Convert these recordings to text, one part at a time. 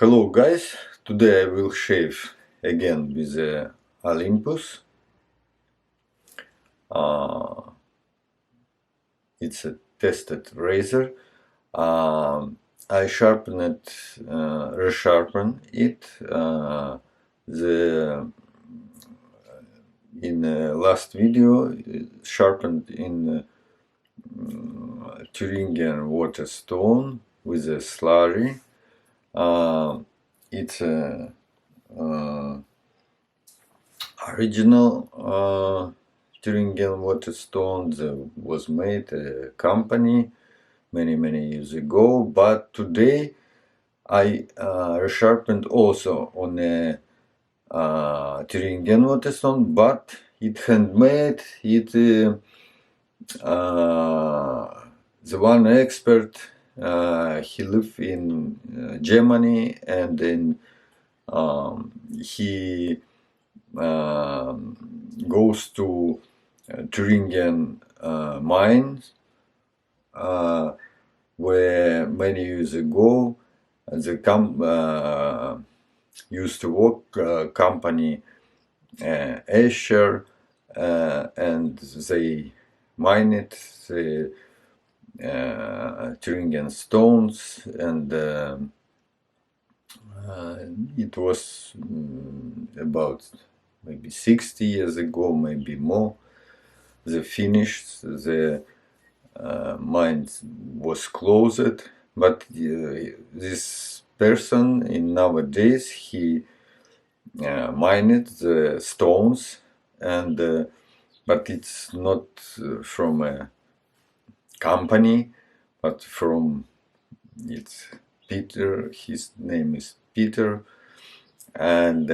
Hello guys, today I will shave again with the Olympus. It's a tested razor. I resharpen it. The in last video sharpened in Thuringian water stone with a slurry. It's a original Thuringian Waterstone was made a company many years ago, but today I resharpened also on a Thuringian Waterstone, but it handmade. The one expert he lived in Germany, and then he goes to Thuringian mines, where many years ago the used to work company Escher, and they mined the Thuringian stones, and it was about maybe 60 years ago, maybe more. They finished, the mine was closed, but this person in nowadays he mined the stones, and but it's not from a company, but from it's Peter. His name is Peter, and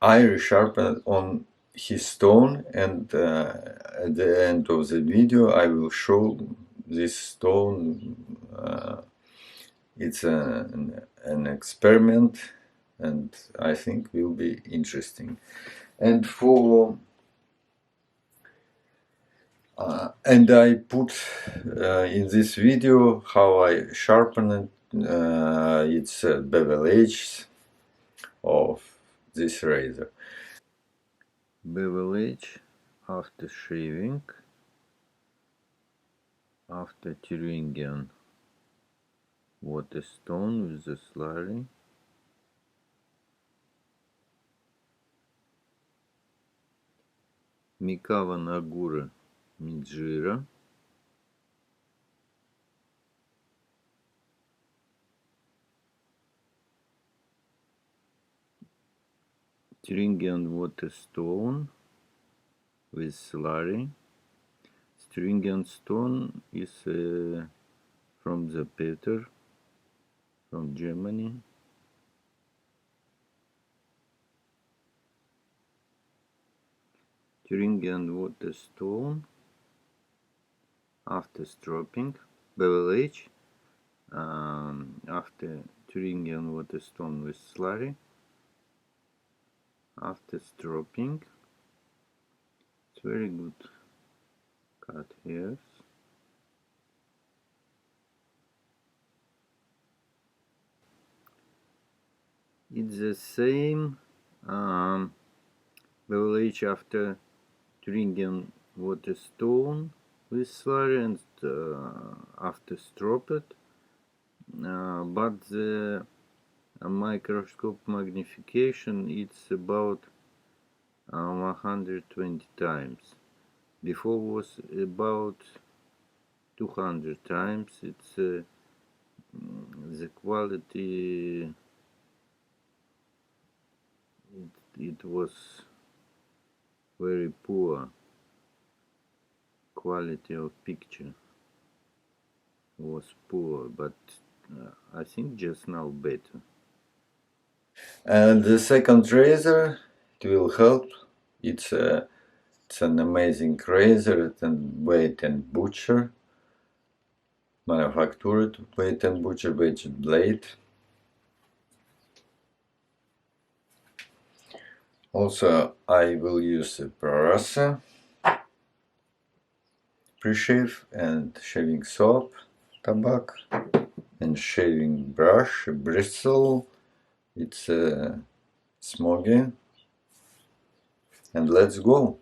I resharpened on his stone, and at the end of the video I will show this stone. It's an experiment, and I think will be interesting. And for and I put in this video how I sharpen it. It's bevel edge of this razor. Bevel edge after shaving, after Thuringian Waterstone with the slurry. Mikava Nagura Mijira. Thuringian Waterstone with slurry. Thuringian stone is from the Peter, from Germany. Thuringian Waterstone after stropping, bevel edge, after Thuringian Waterstone with slurry, after stropping. It's very good cut hairs. It's the same bevel edge after Thuringian Waterstone with slurry and after stropped, but the microscope magnification it's about 120 times. Before was about 200 times. It's the quality. It was very poor quality of picture. Was poor, but I think just now better. And the second razor, it will help. It's an amazing razor and weight and butcher, manufactured weight and butcher weighted blade. Also, I will use a Parasa pre-shave and shaving soap, tobacco, and shaving brush, bristle, it's smoky, and let's go.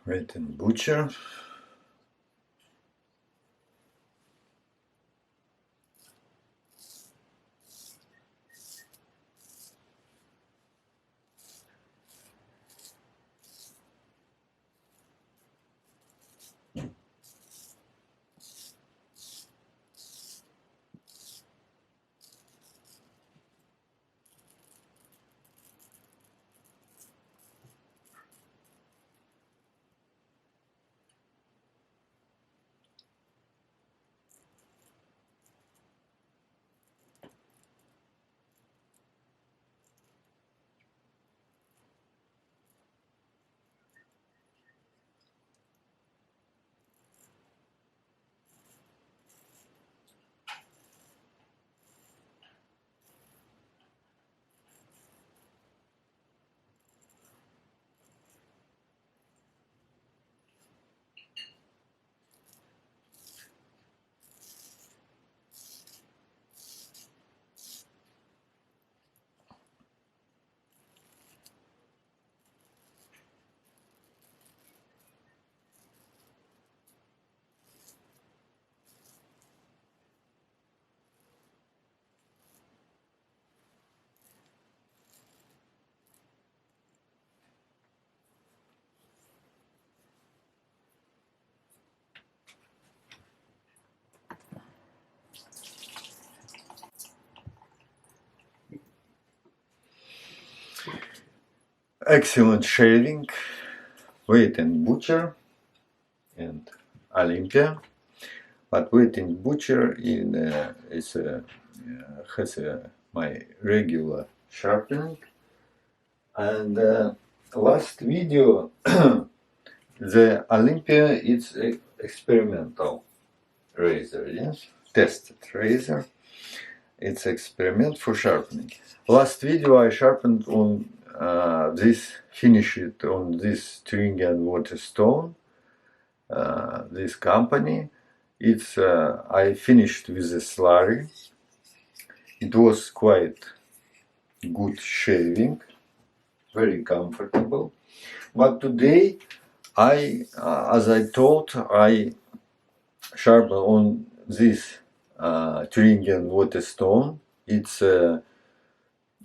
Weight and butcher. Excellent shaving, weight and butcher, and Olympia. But weight and butcher has my regular sharpening. And last video, the Olympia, it's experimental razor, yes, tested razor. It's experiment for sharpening. Last video I sharpened on this, finish it on this string and water stone. This company. It's I finished with a slurry. It was quite good shaving, very comfortable. But today I, as I told, I sharpen on this Thuringian water stone. It's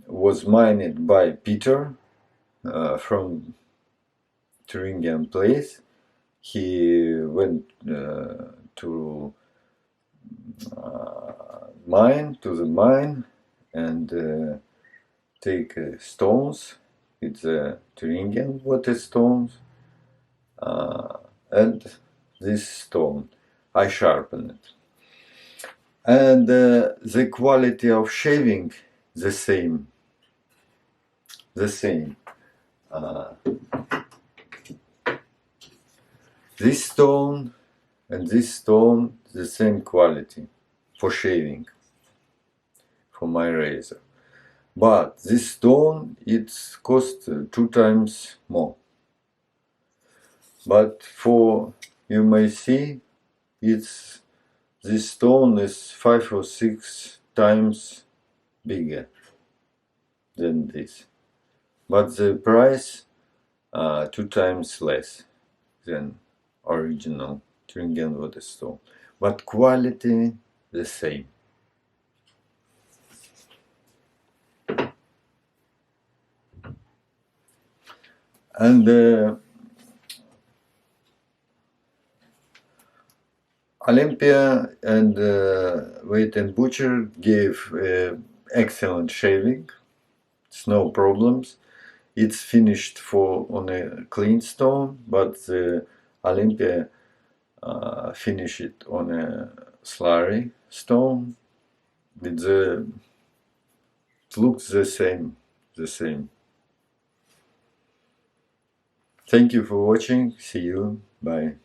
was mined by Peter from Thuringian place. He went to the mine and take stones. It's Thuringian water stones, and this stone I sharpen it, and the quality of shaving the same. This stone and this stone the same quality for shaving for my razor, but this stone it's cost 2 times more. But for, you may see, it's this stone is 5 or 6 times bigger than this, but the price 2 times less than original Thuringian water stone, but quality the same. And Olympia and Weight and Butcher gave excellent shaving. It's no problems. It's finished on a clean stone, but the Olympia finish it on a slurry stone. It looks the same. Thank you for watching. See you. Bye.